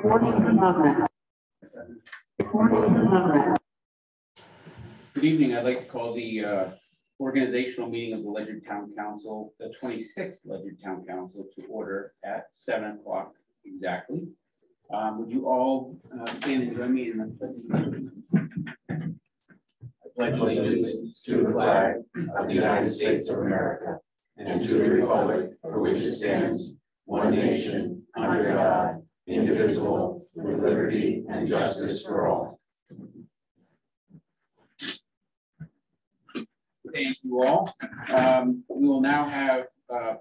Good evening. I'd like to call the organizational meeting of the Ledyard Town Council, the 26th Ledyard Town Council, to order at 7 o'clock exactly. Would you all stand and join me in the pledge allegiance to the flag of the United States of America and to the republic for which it stands, one nation, under God, indivisible, with liberty and justice for all. Thank you all. We will now have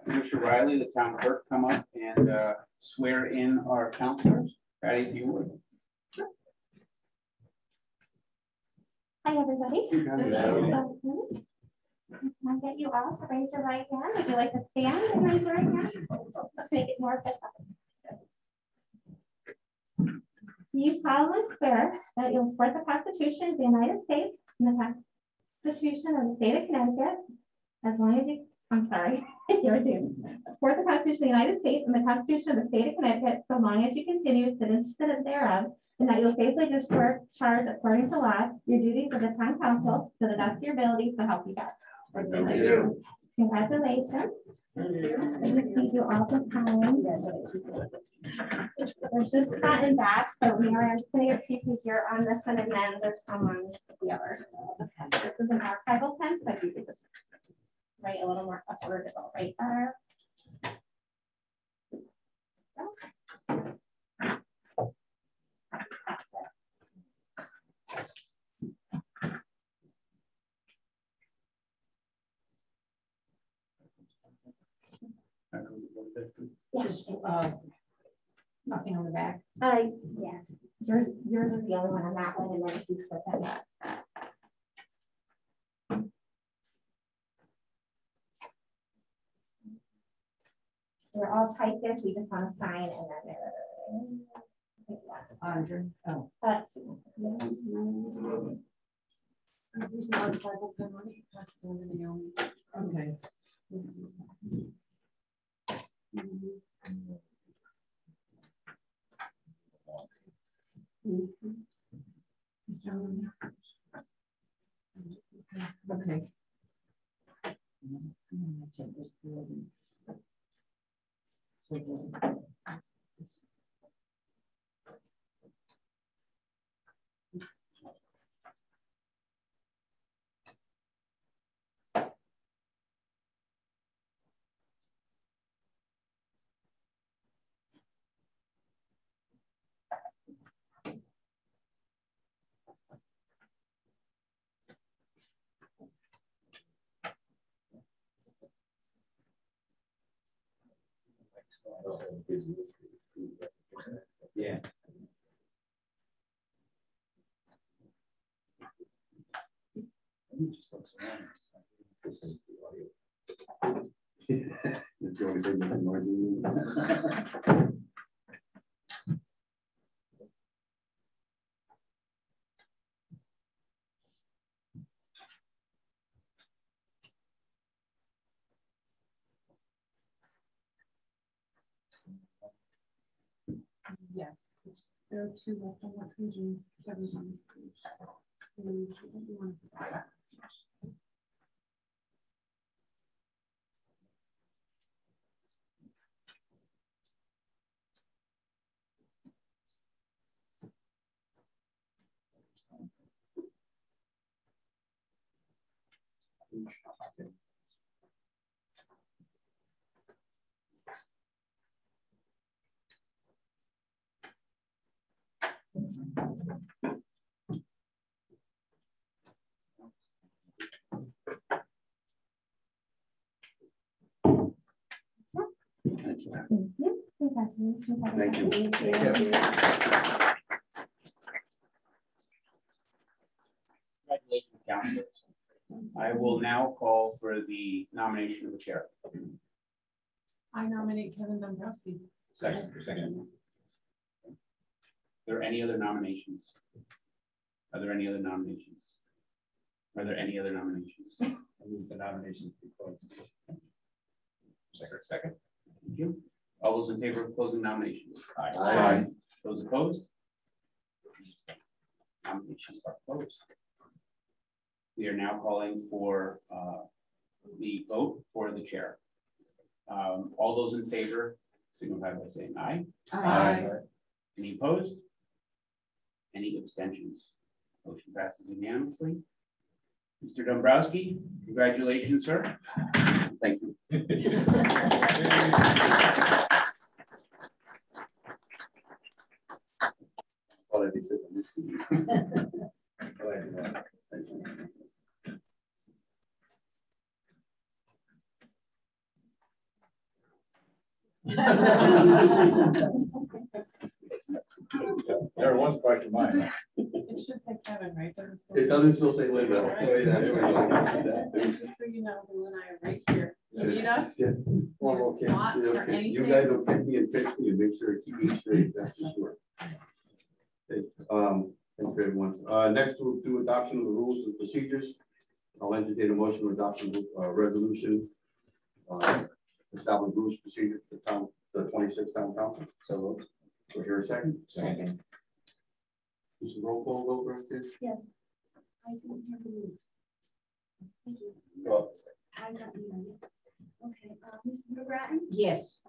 Patricia Riley, the town clerk, come up and swear in our councilors. Patty, if you would. Hi, everybody. I'll get you all to raise your right hand. Would you like to stand and raise your right hand? Let's make it more official. Do you solemnly swear that you'll support the Constitution of the United States and the Constitution of the State of Connecticut, as long as you, I'm sorry, you're doomed. Support the Constitution of the United States and the Constitution of the State of Connecticut, so long as you continue to sit thereof, and that you'll faithfully discharge according to law your duties of the town council to the best of your ability, so help you God. Congratulations. Thank you all for coming. There's just front and back, so Maher, I'm just going to get two because you're on this one, and then there's someone the other. This is an archival pen, so you could just write a little more upward, it'll write better. Just nothing on the back. Yes. Yours is the only one on that one, and then you flip that up. We're all typed this. We just want to sign, and then Andre. Oh. That's There's a lot of Bible pen on it. That's the only. Okay. Okay. Yeah. Just looks around. This is the audio. Yes, there are two left on that page, and Kevin's on this page. Thank you. Congratulations, councilors. I will now call for the nomination of the chair. I nominate Kevin Dombrowski. Second. Are there any other nominations? Are there any other nominations? Are there any other nominations? I move the nominations be closed. Second. Thank you. All those in favor of closing nominations? Aye. Those Those opposed? Nominations are closed. We are now calling for the vote for the chair. All those in favor signify by saying aye. Aye. Any opposed? Any abstentions? Motion passes unanimously. Mr. Dombrowski, congratulations, sir. Thank you. There was quite a mind. It should say Kevin, right? It doesn't still say Linda. Right. Oh, yeah, there we go. And just so you know, Lou and I are right here. You need us? Yeah. Need a Okay. spot Yeah, for okay. You anything? guys will pick me and fix me and make sure I keep me straight, that's for sure. Okay, thank you, everyone. Next, we'll do adoption of the rules and procedures. I'll entertain a motion to adopt a resolution establishing rules and procedures for the 26th town council. So moved. So here a second. Second. This is roll call vote, right? Yes. I didn't hear the move. Thank you. Well, I got you. Okay, Mrs. McGrattan? Yes.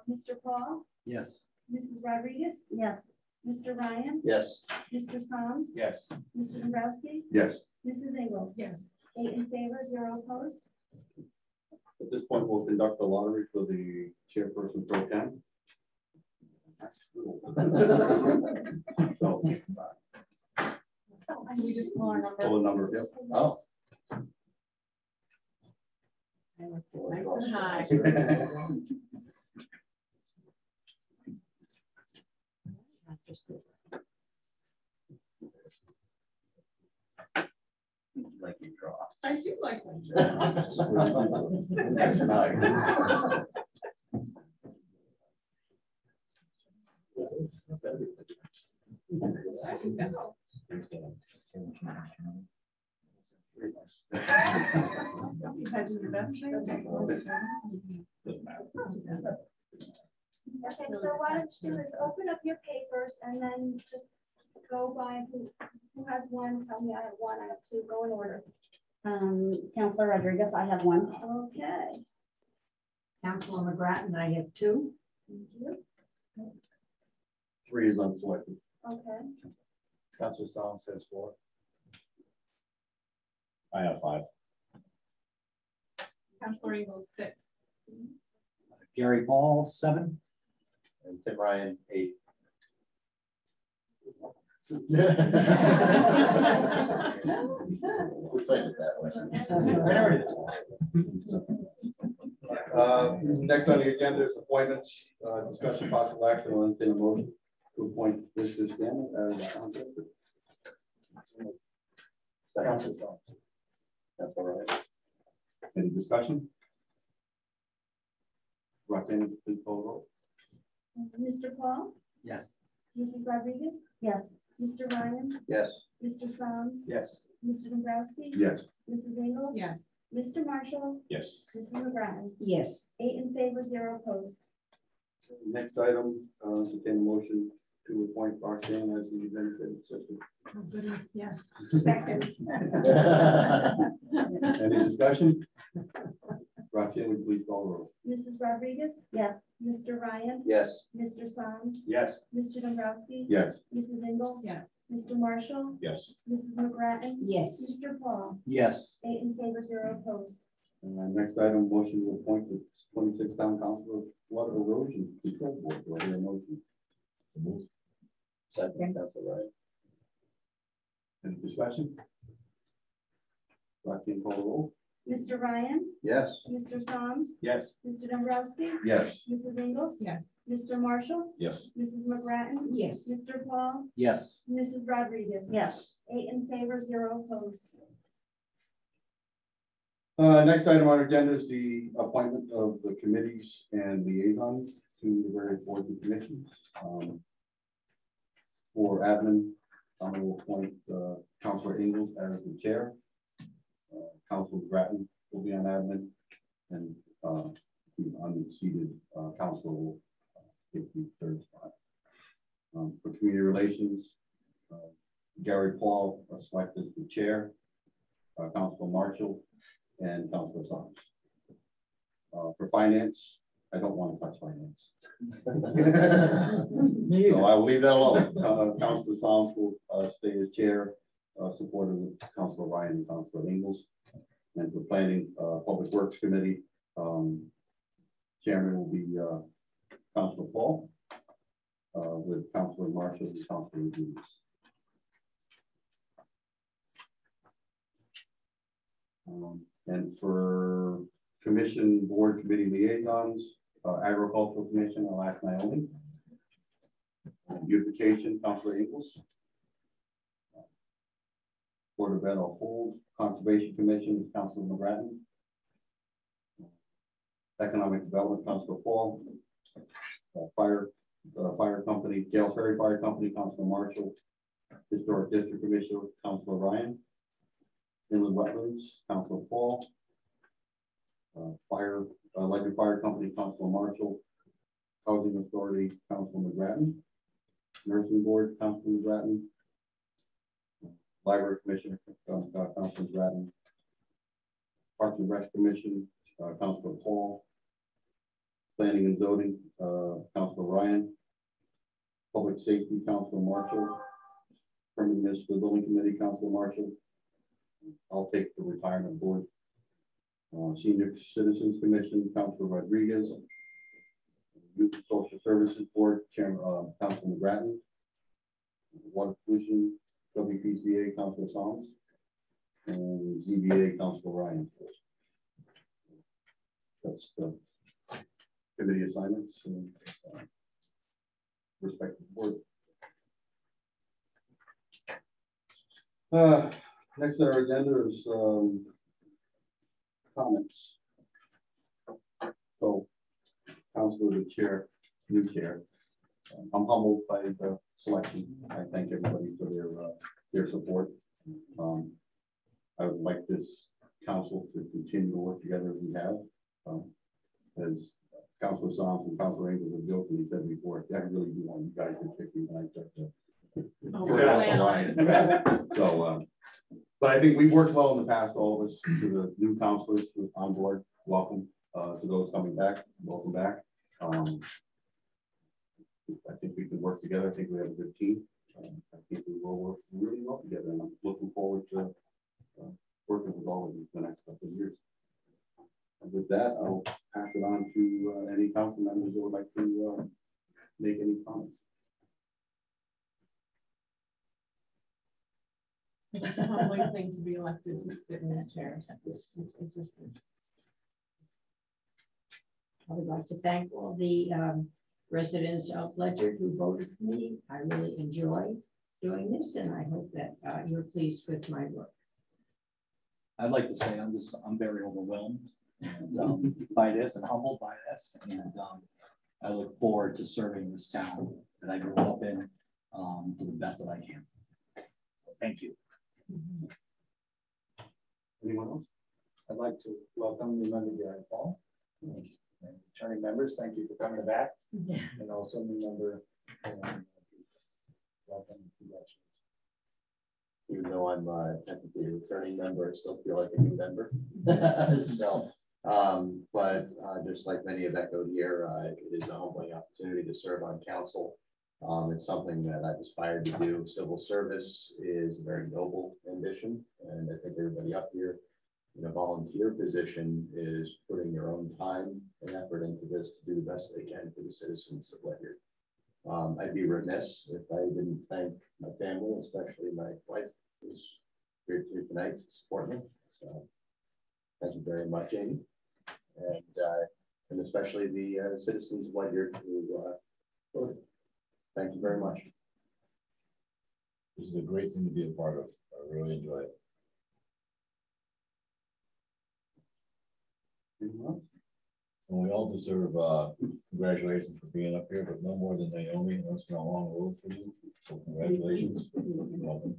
Mr. Paul? Yes. Mrs. Rodriguez? Yes. Mr. Ryan? yes. Mr. Soms? Yes. Mr. Dombrowski? Yes. Mrs. Ingles? Yes. 8 in favor, 0 opposed. At this point, we'll conduct the lottery for the chairperson Pro-Tem. So, So we just call our number. full number, yes. Oh. I must be nice and high. Like you draw. I do like that. Next night. Imagine your best friend. Okay, so what I do is open up your papers and then just go by who has one. Tell me I have one, I have two, go in order. Councilor Rodriguez, I have one. Okay. Councilor McGrattan, I have two. Thank you. 3 is unselected. Okay. Councilor Song says 4. I have 5. Councilor Ingles, 6. Gary Ball, 7. And Tim Ryan, 8. We played it that way. Next on the agenda is appointments, discussion possible action on a motion to appoint Mr. Stammel as town clerk. That's all right. Any discussion? Roxanne, please call the roll. Mr. Paul? Yes. Mrs. Rodriguez? Yes. Mr. Ryan? Yes. Mr. Soms? Yes. Mr. Dombrowski? Yes. Mrs. Ingles? Yes. Mr. Marshall? Yes. Mrs. McGrattan? Yes. 8 in favor, 0 opposed. Next item, entertain a motion to appoint Roxanne as the administrative assistant. Oh, goodness, yes. Second. Any discussion? Roxanne, would you please call the roll? Mrs. Rodriguez? Yes. Mr. Ryan? Yes. Mr. Soms? Yes. Mr. Dombrowski? Yes. Mrs. Ingles? Yes. Mr. Marshall? Yes. Mrs. McGrattan? Yes. Mr. Paul? Yes. 8 in favor, 0 opposed. Next item, motion to appoint the 26th town council water erosion control board. Do I hear a motion? Second, that's all right. Any discussion? Roxanne, call the roll. Mr. Ryan? Yes. Mr. Soms? Yes. Mr. Dombrowski? Yes. Mrs. Ingles? Yes. Mr. Marshall? Yes. Mrs. McGrattan? Yes. Mr. Paul? Yes. Mrs. Rodriguez? Yes. 8 in favor, 0 opposed. Next item on our agenda is the appointment of the committees and liaisons to the various boards and commissions. For admin, I'm going to appoint Councilor Ingles as the chair. Councilor Grattan will be on admin, and the unseated council will take the third spot. Community Relations, Gary Paul selected as the chair, Councilor Marshall, and Councilor Sons. For finance, I don't want to touch finance. So I will leave that alone. Councilor Sons will stay as chair, supported with Councilor Ryan and Councilor Ingalls. And for planning, Public Works Committee, chairman will be Councilor Paul, with Councilor Marshall and Councilor Rodriguez. And for commission, board, committee liaisons, Agricultural Commission, I'll ask Naomi. Beautification, Councilor Ingalls. Board of Ed, I'll hold. Conservation Commission is Councilor McGrattan. Economic Development, Councilor Paul. Fire Company, Gales Ferry Fire Company, Councilor Marshall. Historic District Commissioner, Councilor Ryan. Inland Wetlands, Councilor Paul. Ledyard Fire Company, Councilor Marshall. Housing Authority, Councilor McGrattan. Nursing Board, Councilor McGrattan. Library Commissioner, Councilor McGrattan. Parks and Rec Commission, Councilor Paul. Planning and Zoning, Councilor Ryan. Public Safety, Councilor Marshall. Permanent Municipal Building Committee, Councilor Marshall. I'll take the Retirement Board. Senior Citizens Commission, Councilor Rodriguez. Youth and Social Services Board, Chairman Councilor McGrattan. Water Pollution, WPCA, Councilor Sons. And ZBA, Councilor Ryan. That's the committee assignments and respective board. Next on our agenda is comments. So, Councilor, the chair, new chair. I'm humbled by the selection. I thank everybody for their support. I would like this council to continue to work together as we have. As Councilor Sons and Councilor Ingalls have joked, and he said before, I really do want you guys to pick me when I start to. So, but I think we've worked well in the past, all of us, to the new councilors on board. Welcome to those coming back. Welcome back. I think we can work together. I think we have a good team. I think we will work really well together, and I'm looking forward to working with all of you for the next couple of years. And with that, I'll pass it on to any council members who would like to make any comments. It's a humbling thing to be elected to sit in these chairs. It just is. I would like to thank all the residents of Ledyard who voted for me. I really enjoy doing this, and I hope that you're pleased with my work. I'd like to say I'm very overwhelmed and, by this and humbled by this, and I look forward to serving this town that I grew up in to the best that I can. Thank you. Anyone else? I'd like to welcome new member Gary Paul. And returning members, thank you for coming back. Yeah. And also new member, welcome. Even though I'm technically a returning member, I still feel like a new member. So, but just like many have echoed here, it is a humbling opportunity to serve on council. It's something that I've aspired to do. Civil service is a very noble ambition, and I think everybody up here in a volunteer position is putting their own time and effort into this to do the best they can for the citizens of Ledyard. I'd be remiss if I didn't thank my family, especially my wife, who's here tonight to support me. So thank you very much, Amy, and especially the citizens of Ledyard who voted. Thank you very much. This is a great thing to be a part of. I really enjoy it. And we all deserve congratulations for being up here, but no more than Naomi. It's been a long road for you. So congratulations. Welcome.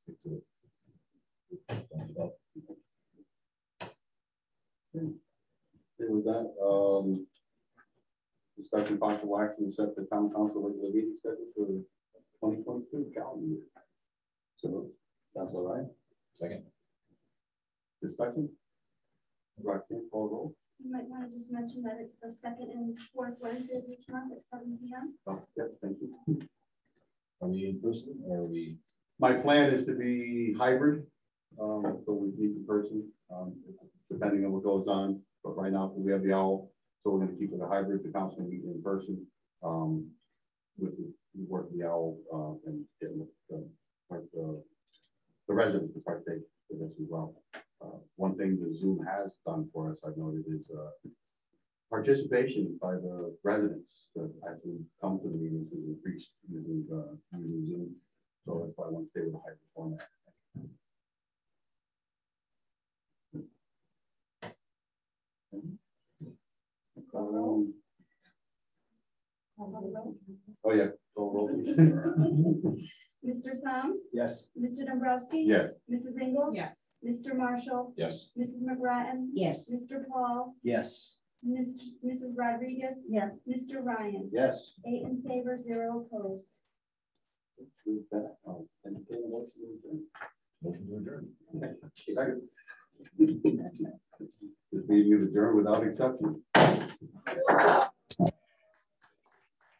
Stick to it. Okay, with that, discussion discussion possible action to set the town council regular meeting schedule for the 2022 calendar year. So, That's all right. Second. discussion? Roxanne, call roll. You might want to just mention that it's the second and fourth Wednesday of each month at 7 p.m. Oh, yes, thank you. Are we in person or are we? My plan is to be hybrid, so we meet in person, depending on what goes on. But right now, we have the owl, so we're going to keep it a hybrid. The council meet in person with the work of the owl and getting the residents to partake in this as well. One thing that Zoom has done for us, I've noted, is participation by the residents that actually come to the meetings has increased using Zoom. So that's why I want to stay with the hybrid format. Oh yeah. Mr. Soms, Yes. Mr. Dombrowski. Yes. Mrs. Ingles. Yes. Mr. Marshall, Yes. Mrs. McGrattan. Yes. Mr. Paul, Yes. Mrs. Rodriguez. Yes. Mr. Ryan. Yes. 8 in favor, 0 opposed. With that, I'll entertain a motion to adjourn. Motion to adjourn. Second. This meeting is adjourned without exception.